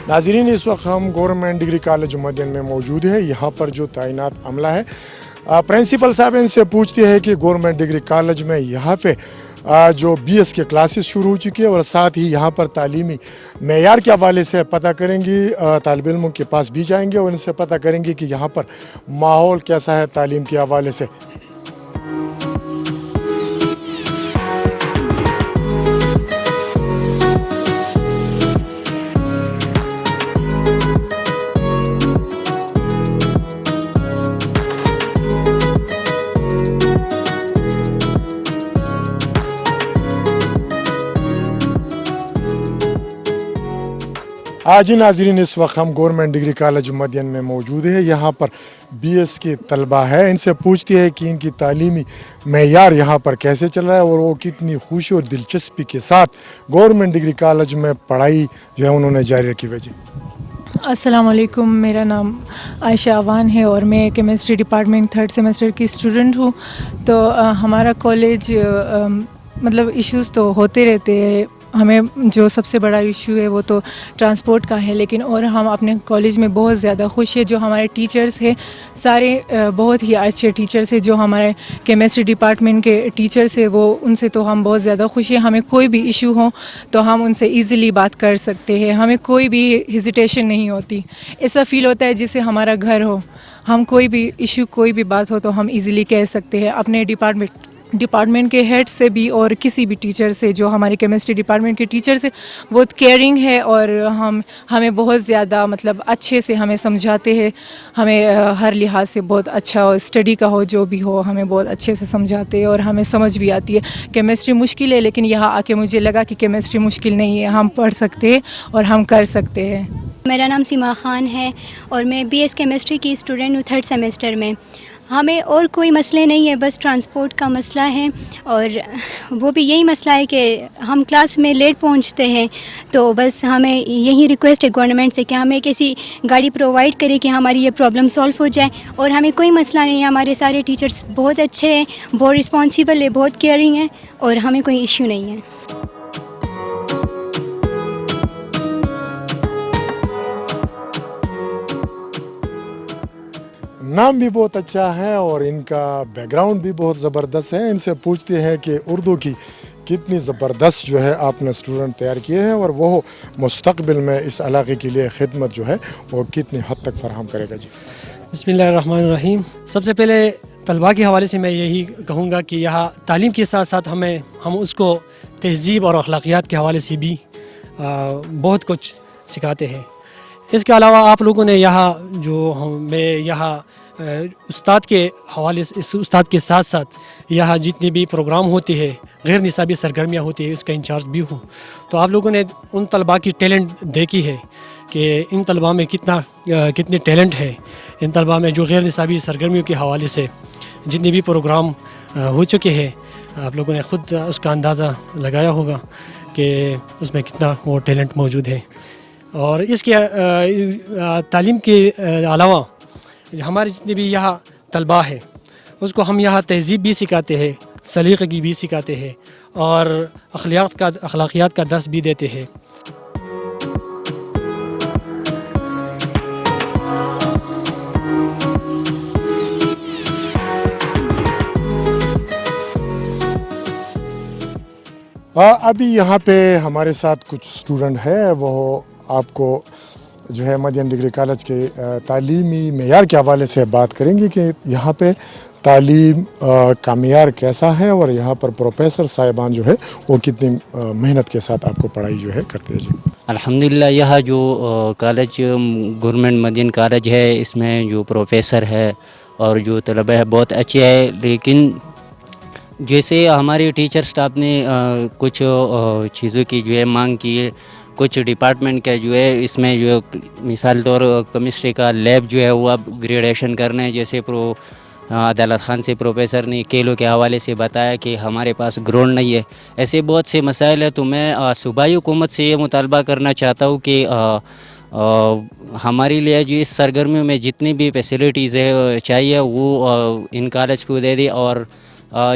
ناظرین اس وقت ہم گورنمنٹ ڈگری کالج مدین میں موجود ہے. یہاں پر جو تعینات عملہ ہے پرنسپل صاحب ان سے پوچھتے ہیں کہ گورنمنٹ ڈگری کالج میں یہاں پہ جو بی ایس کے کلاسز شروع ہو چکی ہے اور ساتھ ہی یہاں پر تعلیمی معیار کے حوالے سے پتہ کریں گی. طالب علموں کے پاس بھی جائیں گے اور ان سے پتہ کریں گے کہ یہاں پر ماحول کیسا ہے تعلیم کے حوالے سے. جی ناظرین اس وقت ہم گورنمنٹ ڈگری کالج مدین میں موجود ہے. یہاں پر بی ایس کے طلبہ ہے. ان سے پوچھتے ہیں کہ ان کی تعلیمی معیار یہاں پر کیسے چل رہا ہے اور وہ کتنی خوشی اور دلچسپی کے ساتھ گورنمنٹ ڈگری کالج میں پڑھائی جو ہے انہوں نے جاری رکھی. وجہ السلام علیکم، میرا نام عائشہ اوان ہے اور میں کیمسٹری ڈپارٹمنٹ 3rd سیمسٹر کی اسٹوڈنٹ ہوں. تو ہمارا کالج مطلب ایشوز تو ہوتے رہتے ہیں. ہمیں جو سب سے بڑا ایشو ہے وہ تو ٹرانسپورٹ کا ہے، لیکن اور ہم اپنے کالج میں بہت زیادہ خوش ہیں. جو ہمارے ٹیچرز ہیں سارے بہت ہی اچھے ٹیچرز ہیں. جو ہمارے کیمسٹری ڈپارٹمنٹ کے ٹیچرز ہیں وہ ان سے تو ہم بہت زیادہ خوش ہیں. ہمیں کوئی بھی ایشو ہو تو ہم ان سے ایزیلی بات کر سکتے ہیں. ہمیں کوئی بھی ہیزیٹیشن نہیں ہوتی. ایسا فیل ہوتا ہے جسے ہمارا گھر ہو. ہم کوئی بھی ایشو کوئی بھی بات ہو تو ہم ایزیلی کہہ سکتے ہیں اپنے ڈپارٹمنٹ کے ہیڈ سے بھی اور کسی بھی ٹیچر سے. جو ہمارے کیمسٹری ڈپارٹمنٹ کے ٹیچر سے بہت کیئرنگ ہے اور ہمیں بہت زیادہ مطلب اچھے سے ہمیں سمجھاتے ہیں. ہمیں ہر لحاظ سے بہت اچھا ہو، اسٹڈی کا ہو جو بھی ہو ہمیں بہت اچھے سے سمجھاتے ہیں اور ہمیں سمجھ بھی آتی ہے. کیمسٹری مشکل ہے لیکن یہاں آ کے مجھے لگا کہ کیمسٹری مشکل نہیں ہے، ہم پڑھ سکتے ہیں اور ہم کر سکتے ہیں. میرا نام سیما خان ہے اور میں بی ایس کیمسٹری کی اسٹوڈنٹ ہوں 3rd سیمسٹر میں. ہمیں اور کوئی مسئلے نہیں ہے، بس ٹرانسپورٹ کا مسئلہ ہے اور وہ بھی یہی مسئلہ ہے کہ ہم کلاس میں لیٹ پہنچتے ہیں. تو بس ہمیں یہی ریکویسٹ ہے گورنمنٹ سے کہ ہمیں کسی گاڑی پرووائڈ کرے کہ ہماری یہ پرابلم سولو ہو جائے. اور ہمیں کوئی مسئلہ نہیں ہے، ہمارے سارے ٹیچرز بہت اچھے ہیں، بہت رسپانسیبل ہے، بہت کیئرنگ ہے اور ہمیں کوئی ایشو نہیں ہے. نام بھی بہت اچھا ہے اور ان کا بیک گراؤنڈ بھی بہت زبردست ہے. ان سے پوچھتے ہیں کہ اردو کی کتنی زبردست جو ہے آپ نے اسٹوڈنٹ تیار کیے ہیں اور وہ مستقبل میں اس علاقے کے لیے خدمت جو ہے وہ کتنی حد تک فراہم کرے گا. جی بسم اللہ الرحمن الرحیم. سب سے پہلے طلباء کے حوالے سے میں یہی کہوں گا کہ یہاں تعلیم کے ساتھ ساتھ ہم اس کو تہذیب اور اخلاقیات کے حوالے سے بھی بہت کچھ سکھاتے ہیں. اس کے علاوہ آپ لوگوں نے یہاں میں یہاں استاد کے حوالے سے اس استاد کے ساتھ ساتھ یہاں جتنے بھی پروگرام ہوتے ہیں، غیر نصابی سرگرمیاں ہوتی ہیں، اس کا انچارج بھی ہوں. تو آپ لوگوں نے ان طلباء کی ٹیلنٹ دیکھی ہے کہ ان طلباء میں کتنے ٹیلنٹ ہے. ان طلباء میں جو غیر نصابی سرگرمیوں کے حوالے سے جتنے بھی پروگرام ہو چکے ہیں آپ لوگوں نے خود اس کا اندازہ لگایا ہوگا کہ اس میں کتنا وہ ٹیلنٹ موجود ہے. اور اس کے تعلیم کے علاوہ ہمارے جتنے بھی یہاں طلباء ہیں اس کو ہم یہاں تہذیب بھی سکھاتے ہیں، سلیقگی بھی سکھاتے ہیں اور اخلاقیات کا درس بھی دیتے ہیں. ابھی یہاں پہ ہمارے ساتھ کچھ اسٹوڈنٹ ہے، وہ آپ کو جو ہے مدین ڈگری کالج کے تعلیمی معیار کے حوالے سے بات کریں گے کہ یہاں پہ تعلیم کا معیار کیسا ہے اور یہاں پر پروفیسر صاحبان جو ہے وہ کتنی محنت کے ساتھ آپ کو پڑھائی جو ہے کرتے ہیں. جی الحمدللہ یہاں جو کالج گورنمنٹ مدین کالج ہے اس میں جو پروفیسر ہے اور جو طلبہ ہے بہت اچھے ہے. لیکن جیسے ہمارے ٹیچر سٹاف نے کچھ چیزوں کی جو ہے مانگ کی ہے، کچھ ڈپارٹمنٹ کا جو ہے اس میں جو مثال طور کیمسٹری کا لیب جو ہے وہ اب گریڈیشن کرنا ہے. جیسے عدالت خان سے پروفیسر نے کھیلوں کے حوالے سے بتایا کہ ہمارے پاس گراؤنڈ نہیں ہے. ایسے بہت سے مسائل ہیں. تو میں صوبائی حکومت سے یہ مطالبہ کرنا چاہتا ہوں کہ ہمارے لیے جو اس سرگرمیوں میں جتنی بھی فیسلٹیز ہے چاہیے وہ ان کالج کو دے دے. اور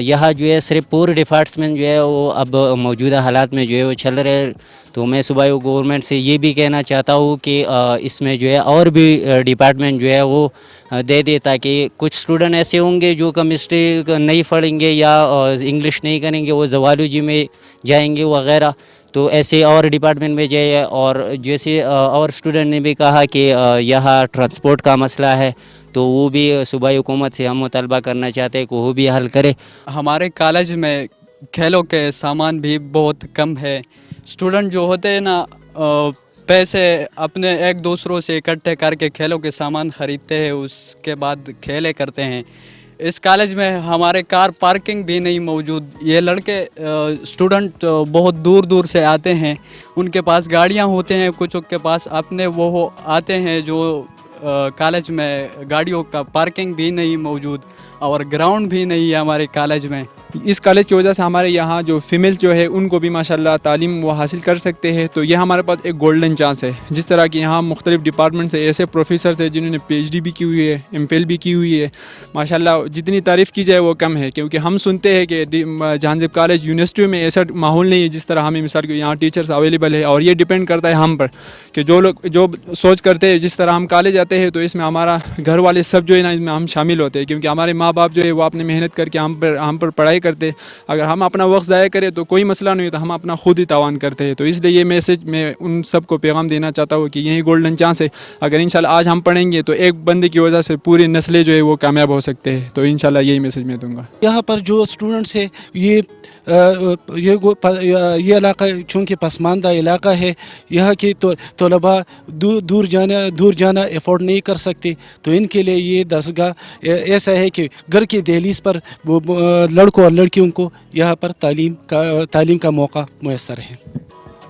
یہاں جو ہے صرف پور ڈپارٹمنٹ جو ہے وہ اب موجودہ حالات میں جو ہے وہ چل رہے. تو تو میں صوبائی گورنمنٹ سے یہ بھی کہنا چاہتا ہوں کہ اس میں جو ہے اور بھی ڈپارٹمنٹ جو ہے وہ دے دے، تاکہ کچھ اسٹوڈنٹ ایسے ہوں گے جو کیمسٹری نہیں پڑھیں گے یا انگلش نہیں کریں گے، وہ زوالوجی میں جائیں گے وغیرہ، تو ایسے اور ڈپارٹمنٹ میں جائے. اور جیسے اور اسٹوڈنٹ نے بھی کہا کہ یہاں ٹرانسپورٹ کا مسئلہ ہے، تو وہ بھی صوبائی حکومت سے ہم مطالبہ کرنا چاہتے ہیں کہ وہ بھی حل کرے. ہمارے کالج میں کھیلوں کے سامان بھی بہت کم ہے. اسٹوڈنٹ جو ہوتے ہیں نا پیسے اپنے ایک دوسروں سے اکٹھے کر کے کھیلوں کے سامان خریدتے ہیں، اس کے بعد کھیلے کرتے ہیں. اس کالج میں ہمارے کار پارکنگ بھی نہیں موجود. یہ لڑکے اسٹوڈنٹ بہت دور دور سے آتے ہیں، ان کے پاس گاڑیاں ہوتے ہیں، کچھ کے پاس اپنے وہ آتے ہیں جو کالج میں گاڑیوں کا پارکنگ بھی نہیں موجود اور گراؤنڈ بھی نہیں ہے ہمارے کالج میں. اس کالج کی وجہ سے ہمارے یہاں جو فیمیل جو ہے ان کو بھی ماشاءاللہ تعلیم وہ حاصل کر سکتے ہیں. تو یہ ہمارے پاس ایک گولڈن چانس ہے. جس طرح کہ یہاں مختلف ڈپارٹمنٹ سے ایسے پروفیسرز ہیں جنہوں نے پی ایچ ڈی بھی کی ہوئی ہے، ایم پی ایل بھی کی ہوئی ہے. ماشاءاللہ جتنی تعریف کی جائے وہ کم ہے، کیونکہ ہم سنتے ہیں کہ جہانزیب کالج یونیورسٹی میں ایسا ماحول نہیں ہے جس طرح ہمیں مثال کے یہاں ٹیچرز اویلیبل ہے. اور یہ ڈپینڈ کرتا ہے ہم پر کہ جو لوگ جو سوچ کرتے ہیں. جس طرح ہم کالج آتے ہیں تو اس میں ہمارا گھر والے سب جو ہے نا اس میں ہم شامل ہوتے ہیں، کیونکہ ہمارے ماں باپ جو ہے وہ اپنے محنت کر کے ہم پر پڑھائی کرتے. اگر ہم اپنا وقت ضائع کریں تو کوئی مسئلہ نہیں ہوتا، ہم اپنا خود ہی تاوان کرتے ہیں. تو اس لیے یہ میسج میں ان سب کو پیغام دینا چاہتا ہوں کہ یہی گولڈن چانس ہے. اگر انشاءاللہ آج ہم پڑھیں گے تو ایک بندے کی وجہ سے پوری نسلیں جو ہے وہ کامیاب ہو سکتے ہیں. تو انشاءاللہ یہی میسج میں دوں گا. یہاں پر جو اسٹوڈنٹس ہے یہ علاقہ چونکہ پسماندہ علاقہ ہے، یہاں کے طلباء دور جانا افورڈ نہیں کر سکتے. تو ان کے لیے یہ درسگاہ ایسا ہے کہ گھر کی دہلیز پر لڑکوں اور لڑکیوں کو یہاں پر تعلیم کا موقع میسر ہے.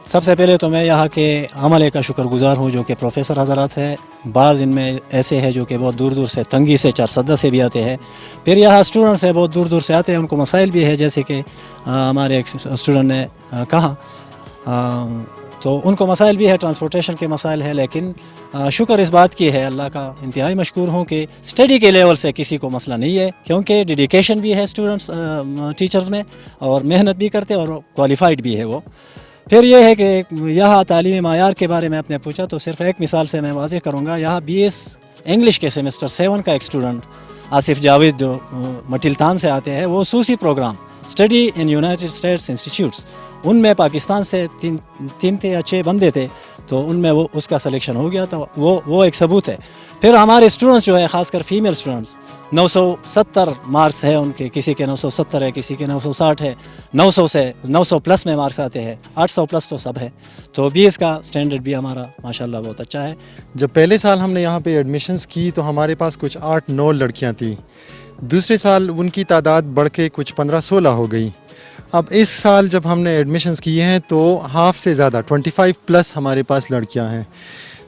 سب سے پہلے تو میں یہاں کے عملے کا شکر گزار ہوں جو کہ پروفیسر حضرات ہیں. بعض ان میں ایسے ہیں جو کہ بہت دور دور سے تنگی سے چارسدہ سے بھی آتے ہیں. پھر یہاں اسٹوڈنٹس ہیں بہت دور دور سے آتے ہیں، ان کو مسائل بھی ہے جیسے کہ ہمارے ایک اسٹوڈنٹ نے کہا، تو ان کو مسائل بھی ہے، ٹرانسپورٹیشن کے مسائل ہے. لیکن شکر اس بات کی ہے، اللہ کا انتہائی مشکور ہوں کہ اسٹڈی کے لیول سے کسی کو مسئلہ نہیں ہے، کیونکہ ڈیڈیکیشن بھی ہے اسٹوڈنٹس ٹیچرز میں اور محنت بھی کرتے اور کوالیفائڈ بھی ہے وہ. پھر یہ ہے کہ یہاں تعلیمی معیار کے بارے میں آپ نے پوچھا تو صرف ایک مثال سے میں واضح کروں گا. یہاں بی ایس انگلش کے سیمسٹر 7 کا ایک اسٹوڈنٹ آصف جاوید جو مٹلتان سے آتے ہیں، وہ سوسی program study in United States institutes, ان میں پاکستان سے 3 یا 6 بندے تھے، تو ان میں وہ اس کا سلیکشن ہو گیا. تو وہ ایک ثبوت ہے. پھر ہمارے اسٹوڈنٹس جو ہے خاص کر فیمیل اسٹوڈنٹس 970 مارکس ہے ان کے، کسی کے 970 ہے، کسی کے 960 ہے، 900 پلس میں مارکس آتے ہیں، 800 پلس تو سب ہے. تو BS کا سٹینڈرڈ بھی ہمارا ماشاءاللہ بہت اچھا ہے. جب پہلے سال ہم نے یہاں پہ ایڈمیشنز کی تو ہمارے پاس کچھ 8-9 لڑکیاں تھیں. دوسرے سال ان کی تعداد بڑھ کے کچھ 15-16 ہو گئی. اب اس سال جب ہم نے ایڈمیشنز کیے ہیں تو ہاف سے زیادہ 25 پلس ہمارے پاس لڑکیاں ہیں.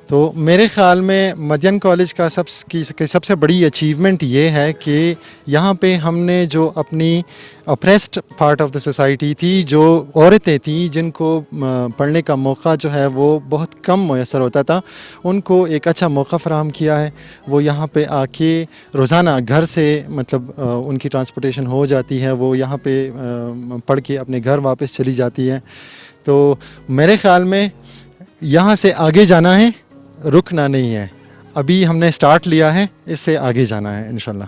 تو میرے خیال میں مدین کالج کا سب سے بڑی اچیومنٹ یہ ہے کہ یہاں پہ ہم نے جو اپنی oppressed part of the society تھی، جو عورتیں تھیں جن کو پڑھنے کا موقع جو ہے وہ بہت کم میسر ہوتا تھا، ان کو ایک اچھا موقع فراہم کیا ہے. وہ یہاں پہ آ کے روزانہ گھر سے مطلب ان کی ٹرانسپورٹیشن ہو جاتی ہے، وہ یہاں پہ پڑھ کے اپنے گھر واپس چلی جاتی ہے. تو میرے خیال میں یہاں سے آگے جانا ہے، رکنا نہیں ہے. ابھی ہم نے سٹارٹ لیا ہے، اس سے آگے جانا ہے انشاءاللہ.